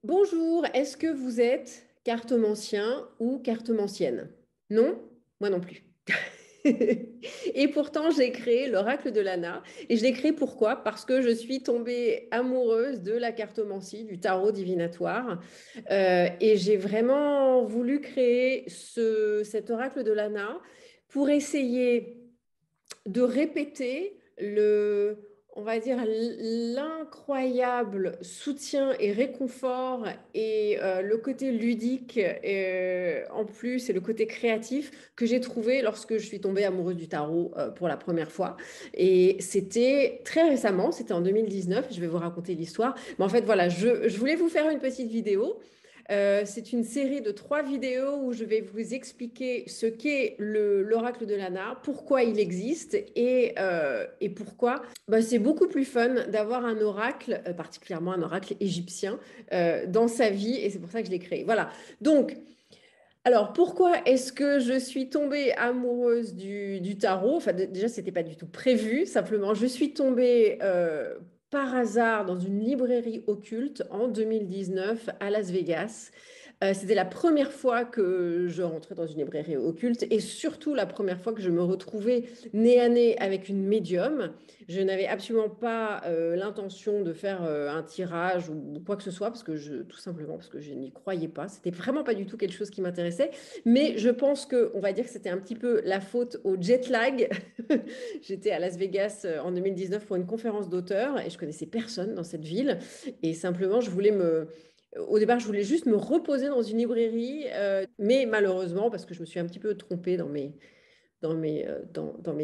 Bonjour, est-ce que vous êtes cartomancien ou cartomancienne? Non? Moi non plus. Et pourtant, j'ai créé l'oracle de Lana. Et je l'ai créé pourquoi? Parce que je suis tombée amoureuse de la cartomancie, du tarot divinatoire. Et j'ai vraiment voulu créer cet oracle de Lana pour essayer de répéter on va dire, l'incroyable soutien et réconfort et le côté ludique en plus et le côté créatif que j'ai trouvé lorsque je suis tombée amoureuse du tarot pour la première fois. Et c'était très récemment, c'était en 2019, je vais vous raconter l'histoire. Mais en fait, voilà, je voulais vous faire une petite vidéo. C'est une série de 3 vidéos où je vais vous expliquer ce qu'est l'oracle de Lana, pourquoi il existe et pourquoi c'est beaucoup plus fun d'avoir un oracle, particulièrement un oracle égyptien, dans sa vie et c'est pour ça que je l'ai créé. Voilà. Donc, alors, pourquoi est-ce que je suis tombée amoureuse du tarot? Enfin, déjà, ce n'était pas du tout prévu. Simplement, je suis tombée par hasard dans une librairie occulte en 2019 à Las Vegas. C'était la première fois que je rentrais dans une librairie occulte et surtout la première fois que je me retrouvais nez à nez avec une médium. Je n'avais absolument pas l'intention de faire un tirage ou quoi que ce soit tout simplement parce que je n'y croyais pas. C'était vraiment pas du tout quelque chose qui m'intéressait. Mais je pense que, on va dire que c'était un petit peu la faute au jet lag. J'étais à Las Vegas en 2019 pour une conférence d'auteurs et je connaissais personne dans cette ville. Et simplement, au départ, je voulais juste me reposer dans une librairie, mais malheureusement, parce que je me suis un petit peu trompée dans mes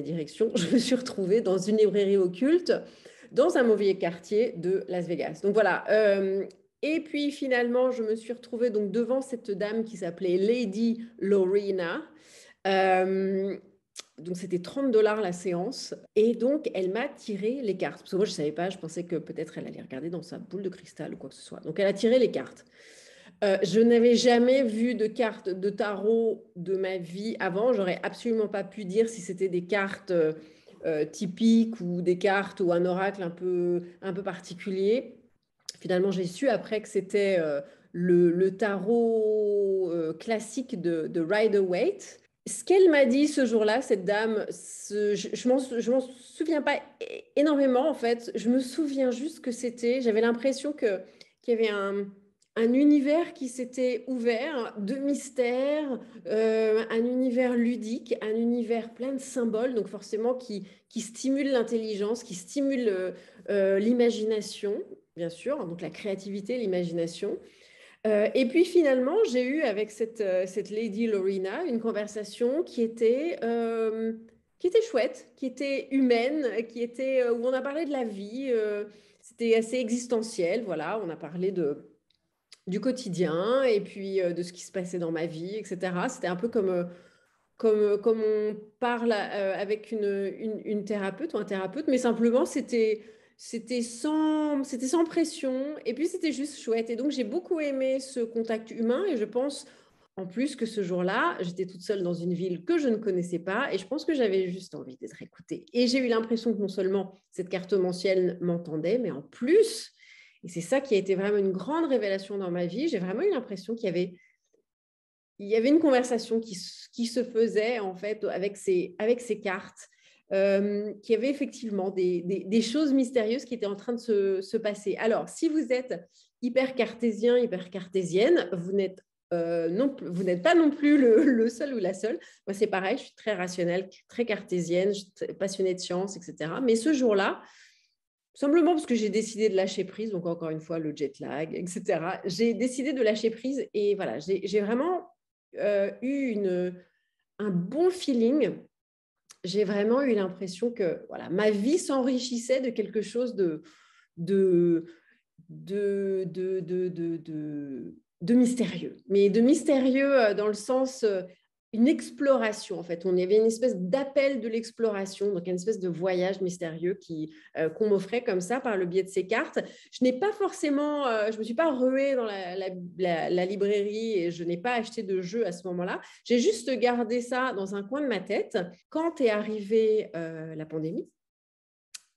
directions, je me suis retrouvée dans une librairie occulte dans un mauvais quartier de Las Vegas. Donc voilà. Et puis finalement, je me suis retrouvée donc devant cette dame qui s'appelait Lady Lorena. Euh, donc c'était 30 $ la séance. Et donc elle m'a tiré les cartes. Parce que moi je ne savais pas, je pensais que peut-être elle allait regarder dans sa boule de cristal ou quoi que ce soit. Donc elle a tiré les cartes. Je n'avais jamais vu de cartes de tarot de ma vie avant. J'aurais absolument pas pu dire si c'était des cartes typiques ou des cartes ou un oracle un peu particulier. Finalement, j'ai su après que c'était le tarot classique de Rider-Waite. Ce qu'elle m'a dit ce jour-là, cette dame, je m'en souviens pas énormément en fait. Je me souviens juste que j'avais l'impression qu'il y avait un univers qui s'était ouvert de mystères, un univers ludique, un univers plein de symboles, donc forcément qui stimule l'intelligence, qui stimule l'imagination, bien sûr, donc la créativité, l'imagination. Et puis finalement, j'ai eu avec cette Lady Lorena une conversation qui était chouette, qui était humaine, où on a parlé de la vie. C'était assez existentiel, voilà. On a parlé du quotidien et puis de ce qui se passait dans ma vie, etc. C'était un peu comme on parle avec une thérapeute ou un thérapeute, mais simplement c'était sans pression et puis c'était juste chouette. Et donc j'ai beaucoup aimé ce contact humain et je pense en plus que ce jour-là, j'étais toute seule dans une ville que je ne connaissais pas et je pense que j'avais juste envie d'être écoutée. Et j'ai eu l'impression que non seulement cette cartomancienne m'entendait, mais en plus, et c'est ça qui a été vraiment une grande révélation dans ma vie, j'ai vraiment eu l'impression il y avait une conversation qui se faisait en fait avec ces cartes, qu'il y avait effectivement des choses mystérieuses qui étaient en train de se passer. Alors, si vous êtes hyper cartésien, hyper cartésienne, vous n'êtes pas non plus le seul ou la seule. Moi, c'est pareil, je suis très rationnelle, très cartésienne, je suis passionnée de science, etc. Mais ce jour-là, simplement parce que j'ai décidé de lâcher prise, donc encore une fois, le jet lag, etc. J'ai décidé de lâcher prise et voilà, j'ai vraiment eu un bon feeling. J'ai vraiment eu l'impression que voilà, ma vie s'enrichissait de quelque chose de, de mystérieux. Mais de mystérieux dans le sens une exploration en fait. On y avait une espèce d'appel de l'exploration, donc une espèce de voyage mystérieux qu'on m'offrait comme ça par le biais de ces cartes. Je n'ai pas forcément, je me suis pas ruée dans la librairie et je n'ai pas acheté de jeu à ce moment-là. J'ai juste gardé ça dans un coin de ma tête quand est arrivée la pandémie.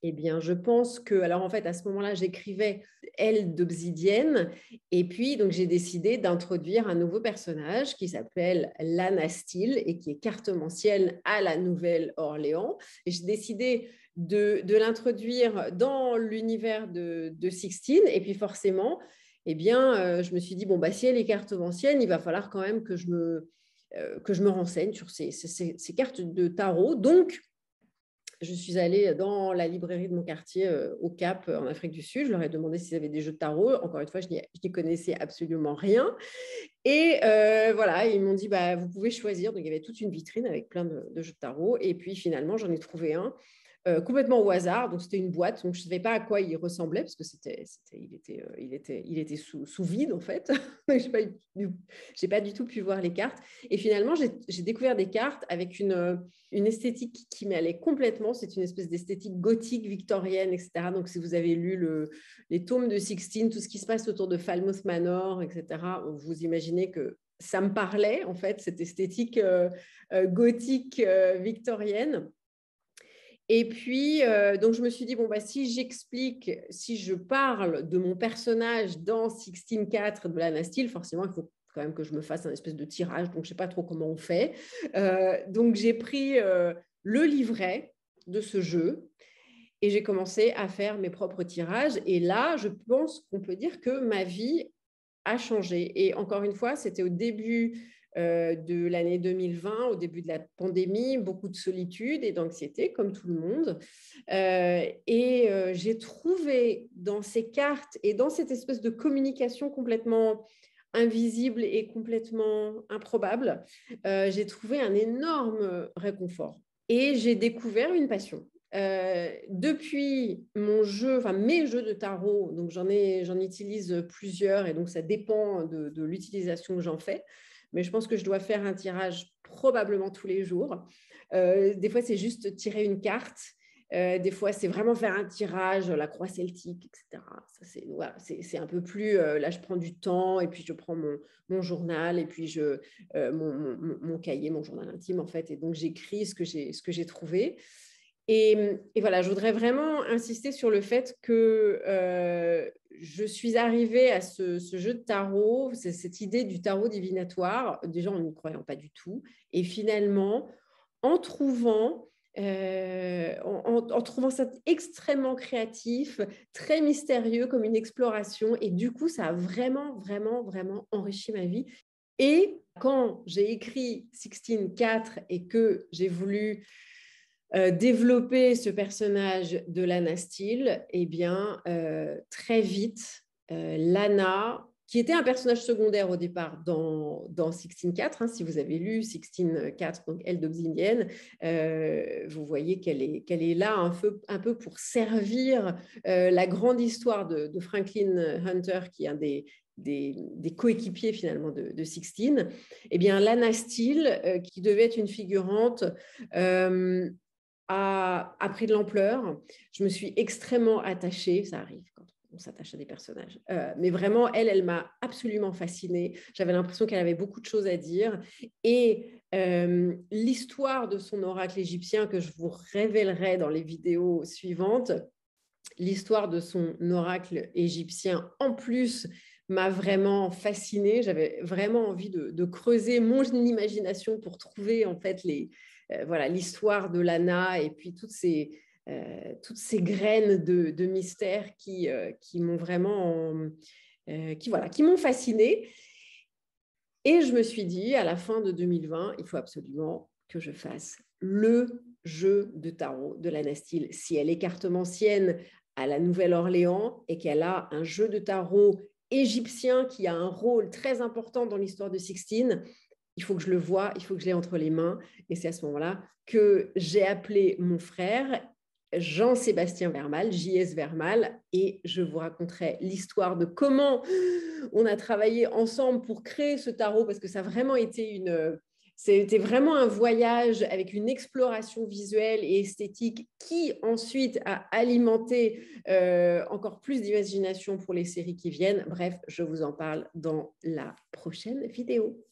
Eh bien, je pense que, alors en fait, à ce moment-là, j'écrivais aile d'obsidienne, et puis donc j'ai décidé d'introduire un nouveau personnage qui s'appelle Lana Steele et qui est cartomancienne à la Nouvelle-Orléans. Et j'ai décidé de l'introduire dans l'univers de Sixtine, et puis forcément, eh bien, je me suis dit, bon, bah, si elle est cartomancienne, il va falloir quand même que je me renseigne sur ces cartes de tarot. Donc, je suis allée dans la librairie de mon quartier au Cap, en Afrique du Sud. Je leur ai demandé s'ils avaient des jeux de tarot. Encore une fois, je n'y connaissais absolument rien. Et voilà, ils m'ont dit, bah, vous pouvez choisir. Donc, il y avait toute une vitrine avec plein de jeux de tarot. Et puis, finalement, j'en ai trouvé un complètement au hasard. Donc, c'était une boîte. Donc, je ne savais pas à quoi il ressemblait parce que il était sous vide, en fait. Je n'ai pas du tout pu voir les cartes. Et finalement, j'ai découvert des cartes avec une esthétique qui m'allait complètement. C'est une espèce d'esthétique gothique, victorienne, etc. Donc, si vous avez lu les tomes de Sixtine, tout ce qui se passe autour de Falmouth Manor, etc., vous imaginez que ça me parlait, en fait, cette esthétique gothique victorienne. Et puis, donc je me suis dit, bon, bah, si j'explique, si je parle de mon personnage dans 16-4 de Lana Steele, forcément, il faut quand même que je me fasse un espèce de tirage, donc je ne sais pas trop comment on fait. Donc, j'ai pris le livret de ce jeu et j'ai commencé à faire mes propres tirages. Et là, je pense qu'on peut dire que ma vie a changé. Et encore une fois, c'était au début de l'année 2020, au début de la pandémie, beaucoup de solitude et d'anxiété, comme tout le monde. J'ai trouvé dans ces cartes et dans cette espèce de communication complètement invisible et complètement improbable, j'ai trouvé un énorme réconfort. Et j'ai découvert une passion. Depuis mes jeux de tarot, donc j'en utilise plusieurs et donc ça dépend de l'utilisation que j'en fais. Mais je pense que je dois faire un tirage probablement tous les jours. Des fois, c'est juste tirer une carte. Des fois, c'est vraiment faire un tirage, la croix celtique, etc. Ça, c'est un peu plus... là, je prends du temps et puis je prends mon journal et puis mon cahier, mon journal intime, en fait. Et donc, j'écris ce que j'ai trouvé. Et voilà, je voudrais vraiment insister sur le fait que je suis arrivée à ce jeu de tarot, cette idée du tarot divinatoire, déjà en n'y croyant pas du tout, et finalement, en trouvant, en trouvant ça extrêmement créatif, très mystérieux comme une exploration, et du coup, ça a vraiment, vraiment, vraiment enrichi ma vie. Et quand j'ai écrit 16-4 et que j'ai voulu développer ce personnage de Lana Steele, eh bien, très vite, Lana, qui était un personnage secondaire au départ dans 16-4, hein, si vous avez lu 16-4, donc Elle d'Obsidienne, vous voyez qu'elle est là un peu pour servir la grande histoire de Franklin Hunter, qui est un des coéquipiers finalement de Sixtine. Eh bien, Lana Steele, qui devait être une figurante, a pris de l'ampleur. Je me suis extrêmement attachée, ça arrive quand on s'attache à des personnages, mais vraiment, elle m'a absolument fascinée. J'avais l'impression qu'elle avait beaucoup de choses à dire. Et l'histoire de son oracle égyptien, que je vous révélerai dans les vidéos suivantes, l'histoire de son oracle égyptien, en plus, m'a vraiment fascinée. J'avais vraiment envie de creuser mon imagination pour trouver en fait voilà, l'histoire de Lana et puis toutes ces graines de mystère qui m'ont vraiment qui m'ont fascinée. Et je me suis dit, à la fin de 2020, il faut absolument que je fasse le jeu de tarot de Lana Steele. Si elle est cartomancienne à la Nouvelle-Orléans et qu'elle a un jeu de tarot égyptien qui a un rôle très important dans l'histoire de Sixtine, il faut que je le voie, il faut que je l'ai entre les mains. Et c'est à ce moment-là que j'ai appelé mon frère Jean-Sébastien Vermal, JS Vermal, et je vous raconterai l'histoire de comment on a travaillé ensemble pour créer ce tarot, parce que ça a vraiment été c'était vraiment un voyage avec une exploration visuelle et esthétique qui ensuite a alimenté encore plus d'imagination pour les séries qui viennent. Bref, je vous en parle dans la prochaine vidéo.